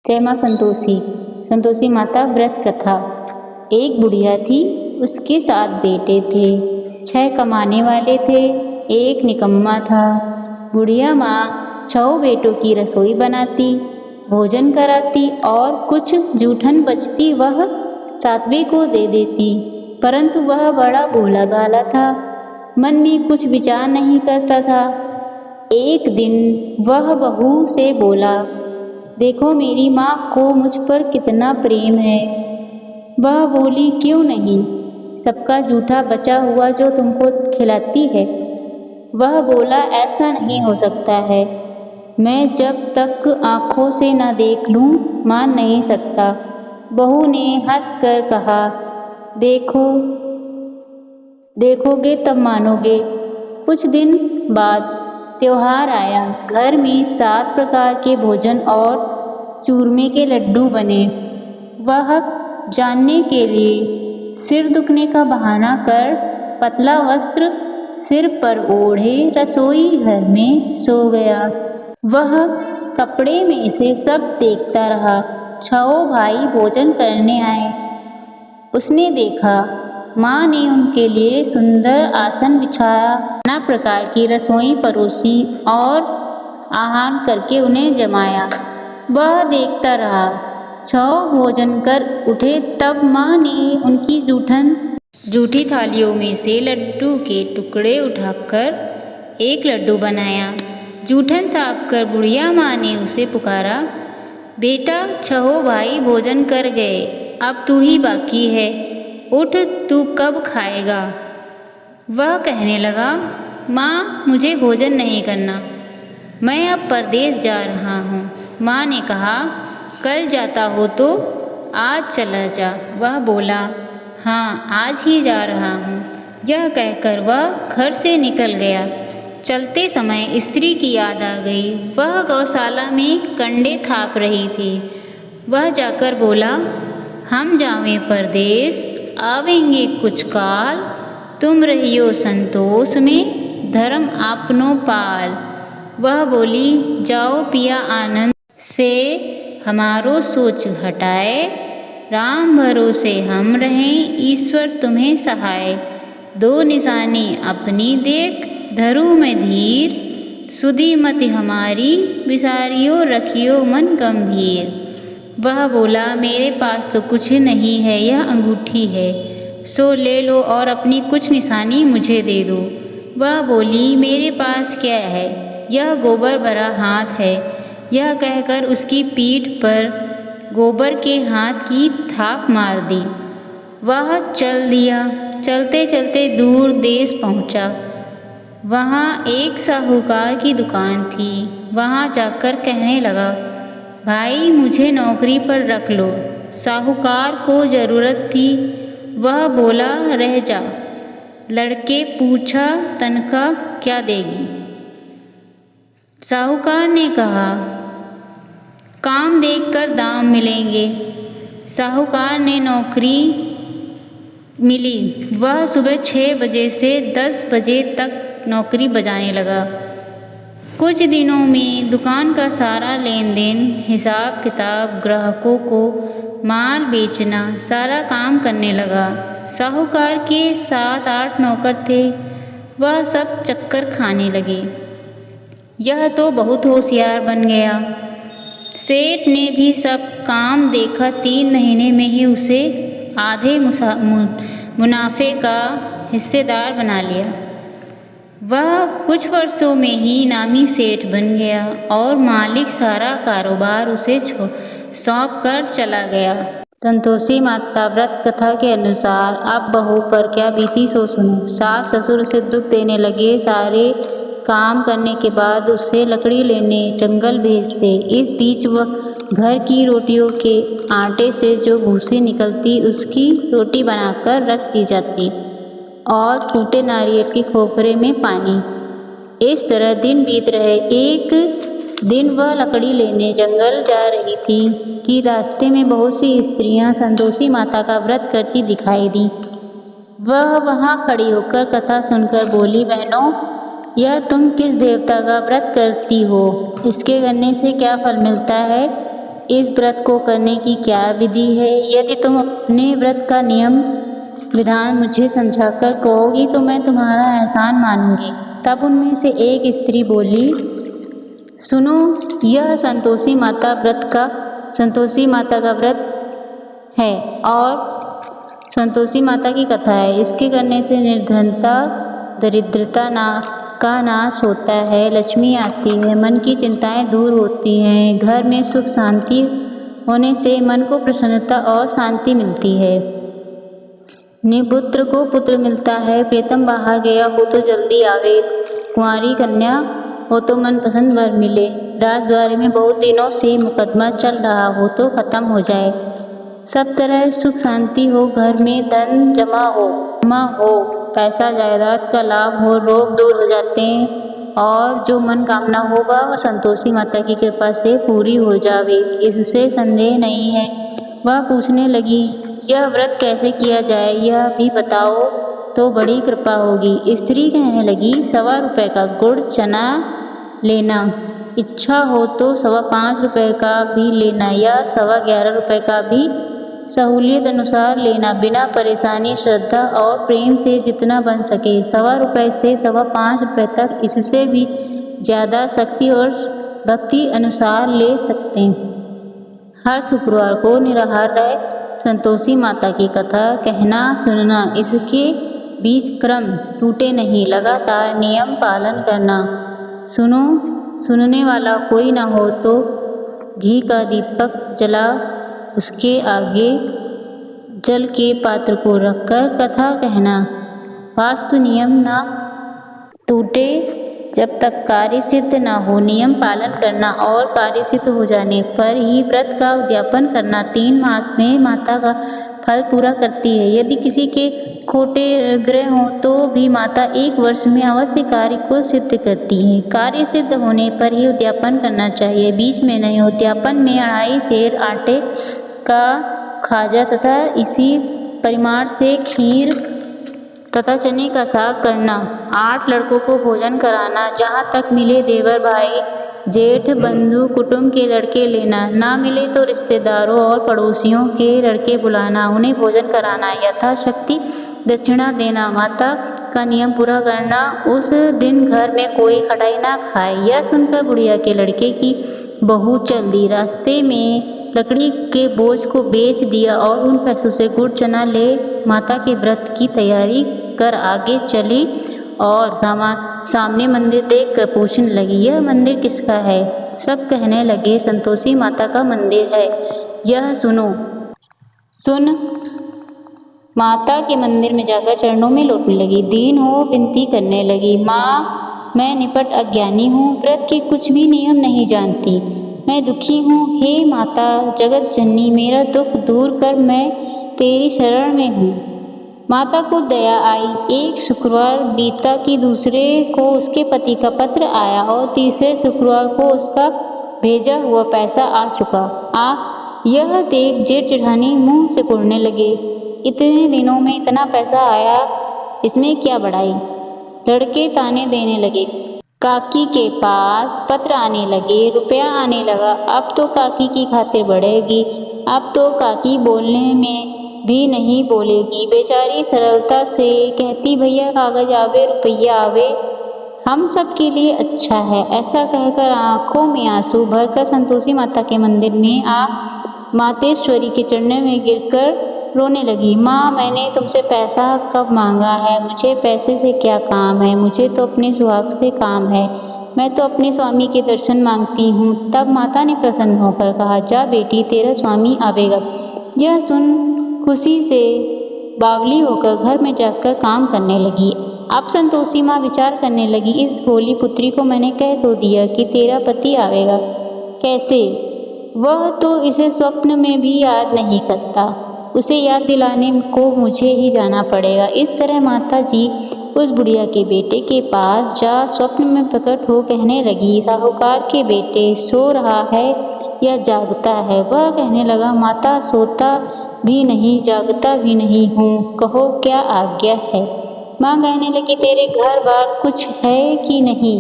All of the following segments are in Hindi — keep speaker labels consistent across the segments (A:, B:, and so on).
A: जय माँ संतोषी। संतोषी माता व्रत कथा। एक बुढ़िया थी, उसके 7 बेटे थे। 6 कमाने वाले थे, एक निकम्मा था। बुढ़िया माँ 6 बेटों की रसोई बनाती, भोजन कराती और कुछ जूठन बचती वह 7वें को दे देती। परंतु वह बड़ा भोला भाला था, मन में कुछ विचार नहीं करता था। एक दिन वह बहू से बोला, देखो मेरी माँ को मुझ पर कितना प्रेम है। वह बोली, क्यों नहीं, सबका जूठा बचा हुआ जो तुमको खिलाती है। वह बोला, ऐसा नहीं हो सकता है, मैं जब तक आँखों से न देख लूँ मान नहीं सकता। बहू ने हंसकर कहा, देखोगे तब मानोगे। कुछ दिन बाद त्योहार आया। घर में 7 प्रकार के भोजन और चूरमे के लड्डू बने। वह जानने के लिए सिर दुखने का बहाना कर पतला वस्त्र सिर पर ओढ़े रसोई घर में सो गया। वह कपड़े में से सब देखता रहा। 6 भाई भोजन करने आए। उसने देखा माँ ने उनके लिए सुंदर आसन बिछाया, नाना प्रकार की रसोई परोसी और आहार करके उन्हें जमाया। वह देखता रहा। 6 भोजन कर उठे तब माँ ने उनकी जूठी थालियों में से लड्डू के टुकड़े उठाकर एक लड्डू बनाया। जूठन साफ कर बुढ़िया माँ ने उसे पुकारा, बेटा 6 भाई भोजन कर गए, अब तू ही बाकी है, उठ, तू कब खाएगा। वह कहने लगा, माँ मुझे भोजन नहीं करना, मैं अब परदेश जा रहा हूँ। माँ ने कहा, कल जाता हो तो आज चला जा। वह बोला, हाँ आज ही जा रहा हूँ। यह कहकर वह घर से निकल गया। चलते समय स्त्री की याद आ गई। वह गौशाला में कंडे थाप रही थी। वह जाकर बोला, हम जावें परदेश, आवेंगे कुछ काल, तुम रहियो संतोष में, धर्म आपनो पाल। वह बोली, जाओ पिया आनंद से हमारो सोच हटाए, राम भरोसे हम रहें, ईश्वर तुम्हें सहाय। 2 निशानी अपनी देख, धरू में धीर, सुधी मति हमारी, विसारियो रखियो मन गंभीर। वह बोला, मेरे पास तो कुछ नहीं है, यह अंगूठी है, सो ले लो और अपनी कुछ निशानी मुझे दे दो। वह बोली, मेरे पास क्या है, यह गोबर भरा हाथ है। यह कहकर उसकी पीठ पर गोबर के हाथ की थाप मार दी। वह चल दिया। चलते चलते दूर देश पहुँचा। वहाँ एक साहूकार की दुकान थी। वहाँ जाकर कहने लगा, भाई मुझे नौकरी पर रख लो। साहूकार को ज़रूरत थी। वह बोला, रह जा। लड़के पूछा, तनख्वाह क्या देगी। साहूकार ने कहा, काम देखकर दाम मिलेंगे। साहूकार ने नौकरी मिली। वह सुबह 6 बजे से 10 बजे तक नौकरी बजाने लगा। कुछ दिनों में दुकान का सारा लेन देन, हिसाब किताब, ग्राहकों को माल बेचना, सारा काम करने लगा। साहूकार के 7-8 नौकर थे। वह सब चक्कर खाने लगे। यह तो बहुत होशियार बन गया। सेठ ने भी सब काम देखा। 3 महीने में ही उसे आधे मुनाफे का हिस्सेदार बना लिया। वह कुछ वर्षों में ही नामी सेठ बन गया और मालिक सारा कारोबार उसे सौंप कर चला गया। संतोषी माता व्रत कथा के अनुसार अब बहू पर क्या बीती सो सुनो। सास ससुर उसे दुख देने लगे। सारे काम करने के बाद उसे लकड़ी लेने जंगल भेजते। इस बीच वह घर की रोटियों के आटे से जो भूसी निकलती उसकी रोटी बनाकर रख दी जाती और टूटे नारियल के खोपरे में पानी। इस तरह दिन बीत रहे। एक दिन वह लकड़ी लेने जंगल जा रही थी कि रास्ते में बहुत सी स्त्रियां संतोषी माता का व्रत करती दिखाई दी। वह वहां खड़ी होकर कथा सुनकर बोली, बहनों, यह तुम किस देवता का व्रत करती हो, इसके करने से क्या फल मिलता है। इस व्रत को करने की क्या विधि है? यदि तुम अपने व्रत का नियम विधान मुझे समझाकर कहोगी तो मैं तुम्हारा एहसान मानूंगी। तब उनमें से एक स्त्री बोली, सुनो, यह संतोषी माता का व्रत है और संतोषी माता की कथा है। इसके करने से निर्धनता, दरिद्रता का नाश होता है, लक्ष्मी आती है, मन की चिंताएं दूर होती हैं, घर में सुख शांति होने से मन को प्रसन्नता और शांति मिलती है, निपुत्र को पुत्र मिलता है, प्रीतम बाहर गया हो तो जल्दी आवे, कुंवारी कन्या हो तो मनपसंद वर मिले, राजद्वार में बहुत दिनों से मुकदमा चल रहा हो तो खत्म हो जाए, सब तरह सुख शांति हो, घर में धन जमा हो, पैसा जायदाद का लाभ हो, रोग दूर हो जाते हैं और जो मन कामना होगा वह संतोषी माता की कृपा से पूरी हो जावे, इससे संदेह नहीं है। वह पूछने लगी, यह व्रत कैसे किया जाए, यह भी बताओ तो बड़ी कृपा होगी। स्त्री कहने लगी, 1.25 रुपये का गुड़ चना लेना, इच्छा हो तो 5.25 रुपये का भी लेना या 11.25 रुपये का भी सहूलियत अनुसार लेना, बिना परेशानी, श्रद्धा और प्रेम से जितना बन सके। 1.25 रुपये से 5.25 रुपये तक, इससे भी ज़्यादा शक्ति और भक्ति अनुसार ले सकते हैं। हर शुक्रवार को निराहार रह संतोषी माता की कथा कहना सुनना, इसके बीच क्रम टूटे नहीं, लगातार नियम पालन करना। सुनने वाला कोई ना हो तो घी का दीपक जला उसके आगे जल के पात्र को रखकर कथा कहना। वास्तु नियम ना टूटे जब तक कार्य सिद्ध न हो, नियम पालन करना और कार्य सिद्ध हो जाने पर ही व्रत का उद्यापन करना 3 मास में माता का फल पूरा करती है। यदि किसी के खोटे ग्रह हों तो भी माता 1 वर्ष में अवश्य कार्य को सिद्ध करती है। कार्य सिद्ध होने पर ही उद्यापन करना चाहिए, बीच में नहीं। उद्यापन में 2.5 सेर आटे का खाजा तथा इसी परिमाण से खीर तथा चने का साग करना, 8 लड़कों को भोजन कराना, जहाँ तक मिले देवर भाई जेठ बंधु कुटुंब के लड़के लेना, ना मिले तो रिश्तेदारों और पड़ोसियों के लड़के बुलाना, उन्हें भोजन कराना, यथाशक्ति दक्षिणा देना, माता का नियम पूरा करना, उस दिन घर में कोई खटाई ना खाए। यह सुनकर बुढ़िया के लड़के की बहू चल दी, रास्ते में लकड़ी के बोझ को बेच दिया और उन पैसों से गुड़ चना ले माता के व्रत की तैयारी कर आगे चली और सामने मंदिर देख कर पूछने लगी, यह मंदिर किसका है? सब कहने लगे, संतोषी माता का मंदिर है, यह सुन माता के मंदिर में जाकर चरणों में लौटने लगी, दीन हो विनती करने लगी, माँ मैं निपट अज्ञानी हूँ, व्रत के कुछ भी नियम नहीं जानती, मैं दुखी हूँ, हे माता जगत जननी मेरा दुख दूर कर, मैं तेरी शरण में हूँ। माता को दया आई। एक शुक्रवार बीता कि दूसरे को उसके पति का पत्र आया और तीसरे शुक्रवार को उसका भेजा हुआ पैसा आ चुका। यह देख जेठ जेठानी मुंह से कुड़ने लगे, इतने दिनों में इतना पैसा आया, इसमें क्या बड़ाई। लड़के ताने देने लगे, काकी के पास पत्र आने लगे, रुपया आने लगा, अब तो काकी की खातिर बढ़ेगी, अब तो काकी बोलने में भी नहीं बोलेगी। बेचारी सरलता से कहती, भैया कागज आवे रुपया आवे, हम सब के लिए अच्छा है। ऐसा कहकर आंखों में आंसू भरकर संतोषी माता के मंदिर में मातेश्वरी के चरणों में गिरकर रोने लगी। माँ मैंने तुमसे पैसा कब मांगा है, मुझे पैसे से क्या काम है, मुझे तो अपने सुहाग से काम है, मैं तो अपने स्वामी के दर्शन मांगती हूँ। तब माता ने प्रसन्न होकर कहा, जा बेटी तेरा स्वामी आवेगा। यह सुन खुशी से बावली होकर घर में जाकर काम करने लगी। अब संतोषी माँ विचार करने लगी, इस भोली पुत्री को मैंने कह तो दिया कि तेरा पति आवेगा, कैसे? वह तो इसे स्वप्न में भी याद नहीं करता, उसे याद दिलाने को मुझे ही जाना पड़ेगा। इस तरह माता जी उस बुढ़िया के बेटे के पास जा स्वप्न में प्रकट हो कहने लगी, साहूकार के बेटे सो रहा है या जागता है? वह कहने लगा, माता सोता भी नहीं जागता भी नहीं हूँ, कहो क्या आज्ञा है। माँ कहने लगी, तेरे घर बार कुछ है कि नहीं?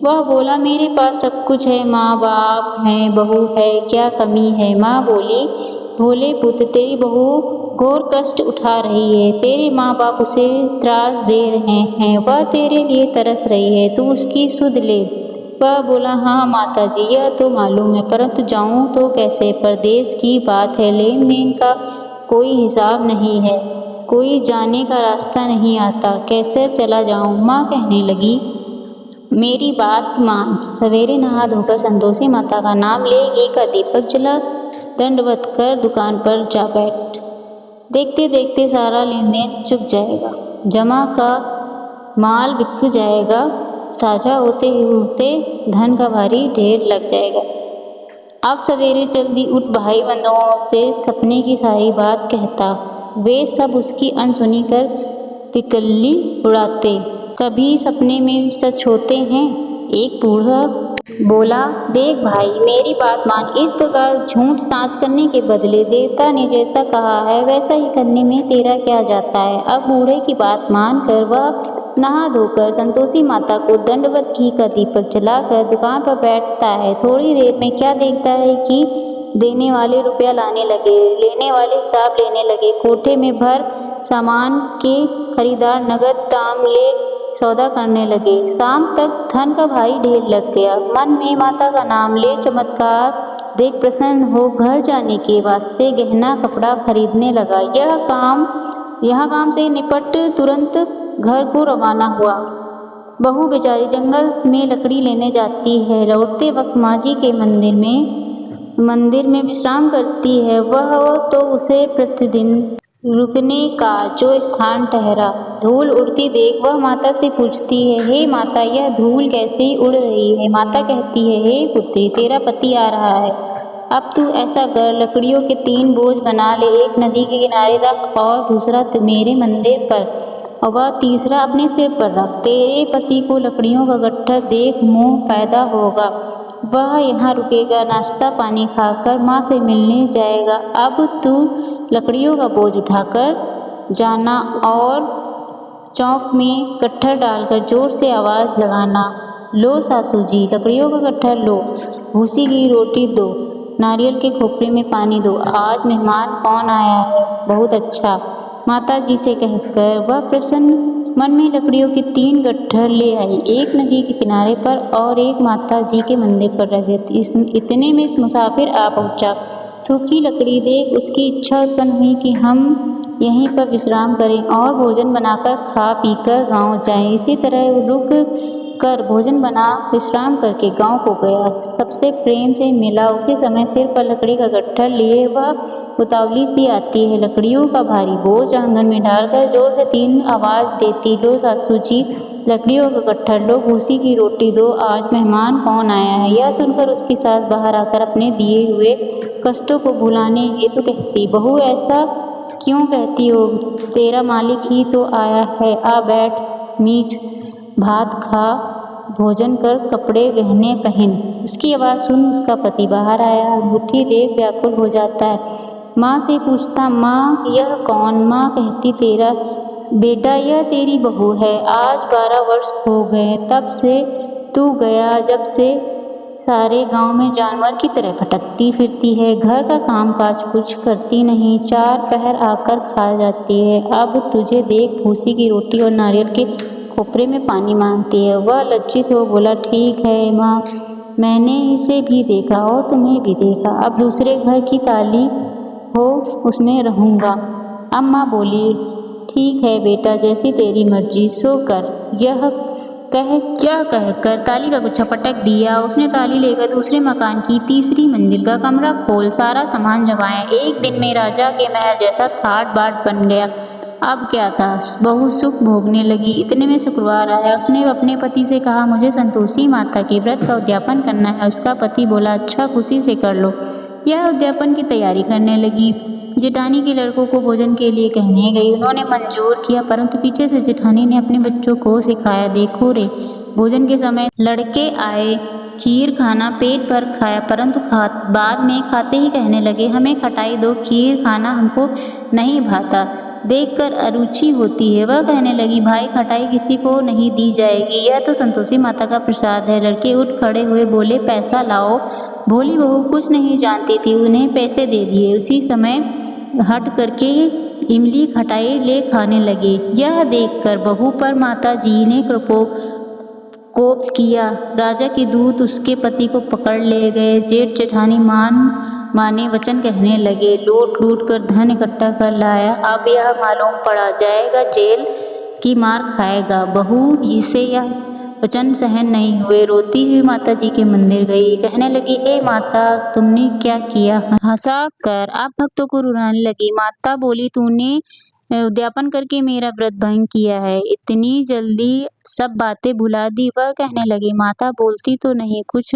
A: वह बोला, मेरे पास सब कुछ है, माँ बाप हैं, बहू है, क्या कमी है। माँ बोली, भोले पुत्र, तेरी बहू घोर कष्ट उठा रही है, तेरे माँ बाप उसे त्रास दे रहे हैं, वह तेरे लिए तरस रही है, तू उसकी सुध ले। वह बोला, हाँ माता जी, यह तो मालूम है, परंतु जाऊं तो कैसे? परदेश की बात है, लेन देन का कोई हिसाब नहीं है, कोई जाने का रास्ता नहीं आता, कैसे चला जाऊं? माँ कहने लगी, मेरी बात मान, सवेरे नहा धोकर संतोषी माता का नाम ले, घी का दीपक जला, दंडवत कर दुकान पर जा बैठ। देखते देखते सारा लेन देन चुक जाएगा, जमा का माल बिक जाएगा, साझा होते होते धन का भारी ढेर लग जाएगा। अब सवेरे जल्दी उठ, भाई बंधुओं से सपने की सारी बात कहता। वे सब उसकी अनसुनी कर तिकल्ली उड़ाते। कभी सपने में सच होते हैं। एक बूढ़ा बोला, देख भाई, मेरी बात मान, इस प्रकार झूठ साँच करने के बदले देवता ने जैसा कहा है वैसा ही करने में तेरा क्या जाता है। अब बूढ़े की बात मान कर वह नहा धोकर संतोषी माता को दंडवत घी का दीपक जलाकर दुकान पर बैठता है। थोड़ी देर में क्या देखता है कि देने वाले रुपया लाने लगे, लेने वाले हिसाब लेने लगे, कोठे में भर सामान के खरीदार नगद दाम ले सौदा करने लगे। शाम तक धन का भारी ढेर लग गया। मन में माता का नाम ले चमत्कार देख प्रसन्न हो घर जाने के वास्ते गहना कपड़ा खरीदने लगा। यह काम से निपट तुरंत घर को रवाना हुआ। बहू बेचारी जंगल में लकड़ी लेने जाती है। लौटते वक्त माँ जी के मंदिर में विश्राम करती है। वह तो उसे प्रतिदिन रुकने का जो स्थान ठहरा। धूल उड़ती देख वह माता से पूछती है, हे माता, यह धूल कैसे उड़ रही है? माता कहती है, हे पुत्री, तेरा पति आ रहा है। अब तू ऐसा कर, लकड़ियों के 3 बोझ बना ले, एक नदी के किनारे रख और दूसरा मेरे मंदिर पर और वह तीसरा अपने सिर पर रख। तेरे पति को लकड़ियों का गट्ठर देख मोह पैदा होगा, वह यहाँ रुकेगा, नाश्ता पानी खाकर माँ से मिलने जाएगा। अब तू लकड़ियों का बोझ उठाकर जाना और चौक में गट्ठर डालकर जोर से आवाज़ लगाना, लो सासू जी, लकड़ियों का गट्ठर लो, भूसी की रोटी दो, नारियल के खोपरे में पानी दो, आज मेहमान कौन आया है? बहुत अच्छा, माता जी से कहकर वह प्रसन्न मन में लकड़ियों के 3 गट्ठर ले आई। एक नदी के किनारे पर और एक माता जी के मंदिर पर रख दिए। इतने में मुसाफिर आ पहुंचा। सूखी लकड़ी देख उसकी इच्छा उत्पन्न हुई कि हम यहीं पर विश्राम करें और भोजन बनाकर खा पीकर गांव जाएं। इसी तरह रुक कर भोजन बना विश्राम करके गांव को गया। सबसे प्रेम से मिला। उसी समय सिर पर लकड़ी का गट्ठर लिए वह उतावली सी आती है। लकड़ियों का भारी बोझ आंगन में डालकर जोर से 3 आवाज़ देती, लो सासू जी, लकड़ियों का गट्ठर लो, भूसी की रोटी दो, आज मेहमान कौन आया है? यह सुनकर उसकी सास बाहर आकर अपने दिए हुए कष्टों को भुलाने हेतु कहती, बहू ऐसा क्यों कहती हो? तेरा मालिक ही तो आया है, आ बैठ, मीठ भात खा, भोजन कर, कपड़े गहने पहन। उसकी आवाज़ सुन उसका पति बाहर आया। अंगूठी देख व्याकुल हो जाता है। माँ से पूछता, माँ यह कौन? माँ कहती, तेरा बेटा, यह तेरी बहू है। आज 12 वर्ष हो गए तब से तू गया, जब से सारे गांव में जानवर की तरह भटकती फिरती है। घर का काम काज कुछ करती नहीं, 4 पहर आकर खा जाती है। अब तुझे देख भूसी की रोटी और नारियल के खोपरे में पानी मांगती है। वह लज्जित हो बोला, ठीक है माँ, मैंने इसे भी देखा और तुम्हें भी देखा। अब दूसरे घर की ताली हो उसमें रहूँगा। अब माँ बोली, ठीक है बेटा, जैसी तेरी मर्जी सो कर। यह कहकर ताली का गुच्छा पटक दिया। उसने ताली लेकर दूसरे मकान की 3री मंजिल का कमरा खोल सारा सामान जमाया। एक दिन में राजा के महल जैसा ठाट बाट बन गया। अब क्या था, बहू सुख भोगने लगी। इतने में शुक्रवार आया। उसने अपने पति से कहा, मुझे संतोषी माता के व्रत का उद्यापन करना है। उसका पति बोला, अच्छा, खुशी से कर लो। यह उद्यापन की तैयारी करने लगी। जेठानी के लड़कों को भोजन के लिए कहने गई। उन्होंने मंजूर किया, परंतु पीछे से जेठानी ने अपने बच्चों को सिखाया, देखो रे, भोजन के समय लड़के आए, खीर खाना, पेट भर खाया, परंतु बाद में खाते ही कहने लगे, हमें खटाई दो, खीर खाना हमको नहीं भाता। देखकर अरुचि होती है। वह कहने लगी, भाई खटाई किसी को नहीं दी जाएगी, यह तो संतोषी माता का प्रसाद है। लड़के उठ खड़े हुए बोले, पैसा लाओ। भोली बहू कुछ नहीं जानती थी, उन्हें पैसे दे दिए। उसी समय हट करके इमली खटाई ले खाने लगे। यह देखकर बहू पर माता जी ने कोप किया। राजा के दूत उसके पति को पकड़ ले गए। जेठ जेठानी माने वचन कहने लगे, लूट लूट कर धन इकट्ठा कर लाया, अब यह मालूम पड़ा जाएगा जेल की मार खाएगा। बहू इसे यह वचन सहन नहीं हुए, रोती हुई माता जी के मंदिर गई। कहने लगी, हे माता, तुमने क्या किया? हंसा कर आप भक्तों को रुलाने लगी। माता बोली, तूने उद्यापन करके मेरा व्रत भंग किया है, इतनी जल्दी सब बातें भुला दी। वह कहने लगी, माता बोलती तो नहीं, कुछ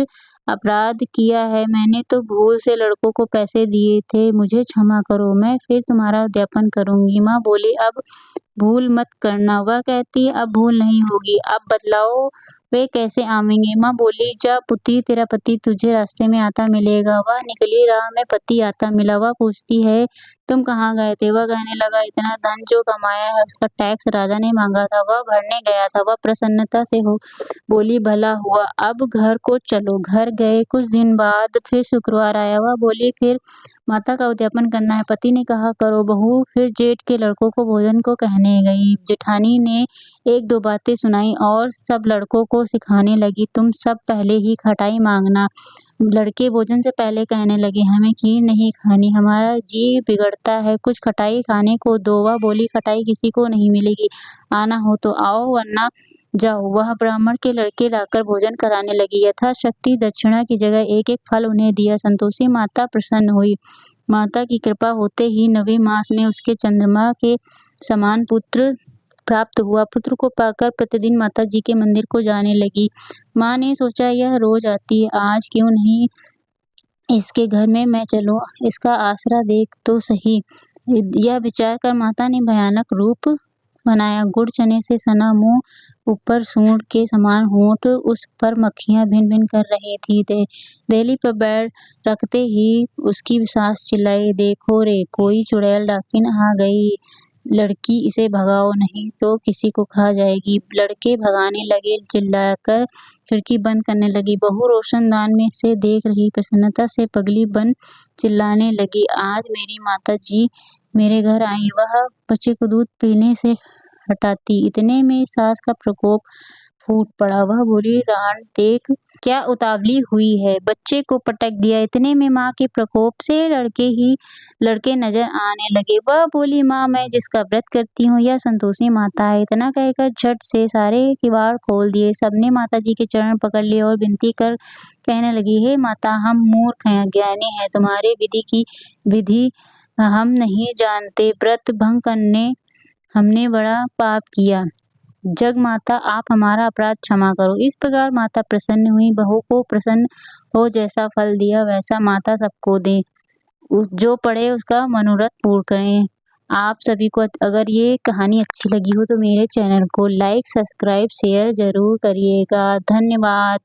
A: अपराध किया है मैंने, तो भूल से लड़कों को पैसे दिए थे, मुझे क्षमा करो, मैं फिर तुम्हारा उद्यापन करूंगी। माँ बोली, अब भूल मत करना। वह कहती, अब भूल नहीं होगी, अब बदलाओ वे कैसे आवेंगे? माँ बोली, जा पुत्री, तेरा पति तुझे रास्ते में आता मिलेगा। वह निकली, राह में पति आता मिला। वह पूछती है, तुम कहाँ गए थे? वह कहने लगा, इतना धन जो कमाया है उसका टैक्स राजा ने मांगा था, वह भरने गया था। वह प्रसन्नता से बोली, भला हुआ, अब घर को चलो। घर गए। कुछ दिन बाद फिर शुक्रवार आया। वह बोली, फिर माता का उद्यापन करना है। पति ने कहा, करो। बहू फिर जेठ के लड़कों को भोजन को कहने गई। जेठानी ने एक दो बातें सुनाई और सब लड़कों को सिखाने लगी, तुम सब पहले ही खटाई मांगना। लड़के भोजन से पहले कहने लगे, हमें खीर नहीं खानी, हमारा जी बिगड़ता है, कुछ खटाई खाने को दो। वह बोली, खटाई किसी को नहीं मिलेगी, आना हो तो आओ वरना जाओ। वह ब्राह्मण के लड़के लाकर भोजन कराने लगी। यथाशक्ति दक्षिणा की जगह एक एक फल उन्हें दिया। संतोषी माता प्रसन्न हुई। माता की कृपा होते ही 9वें मास में उसके चंद्रमा के समान पुत्र प्राप्त हुआ। पुत्र को पाकर प्रतिदिन माता जी के मंदिर को जाने लगी। माँ ने सोचा, यह रोज आती है, आज क्यों नहीं इसके घर में मैं चलूं, इसका आसरा देख तो सही। यह विचार कर माता ने भयानक रूप बनाया। गुड़ चने से सना मुंह, ऊपर सूंड के समान होंठ, उस पर मक्खियां भिन भिन कर रही थी। देहली पर पैर रखते ही उसकी सास चिल्लाई, देखो रे, कोई चुड़ैल डाकिन आ गई, लड़की इसे भगाओ नहीं तो किसी को खा जाएगी। लड़के भगाने लगे, चिल्लाकर खिड़की बंद करने लगी। बहू रोशनदान में से देख रही, प्रसन्नता से पगली बन चिल्लाने लगी, आज मेरी माता जी मेरे घर आई, वह बच्चे को दूध पीने से हटाती। इतने में सास का प्रकोप फूट पड़ा। वह बोली, रान देख क्या उतावली हुई है, बच्चे को पटक दिया। इतने में माँ के प्रकोप से लड़के नजर आने लगे। वह बोली, माँ, मैं जिसका व्रत करती हूँ यह संतोषी माता है। इतना कहकर झट से सारे किवाड़ खोल दिए। सबने माता जी के चरण पकड़ लिए और विनती कर कहने लगी, हे माता, हम मूर्ख हैं, अज्ञानी हैं, तुम्हारे विधि हम नहीं जानते, व्रत भंग करने हमने बड़ा पाप किया, जग माता आप हमारा अपराध क्षमा करो। इस प्रकार माता प्रसन्न हुई। बहू को प्रसन्न हो जैसा फल दिया वैसा माता सबको दे, जो पढ़े उसका मनोरथ पूर्ण करें। आप सभी को अगर ये कहानी अच्छी लगी हो तो मेरे चैनल को लाइक, सब्सक्राइब, शेयर जरूर करिएगा। धन्यवाद।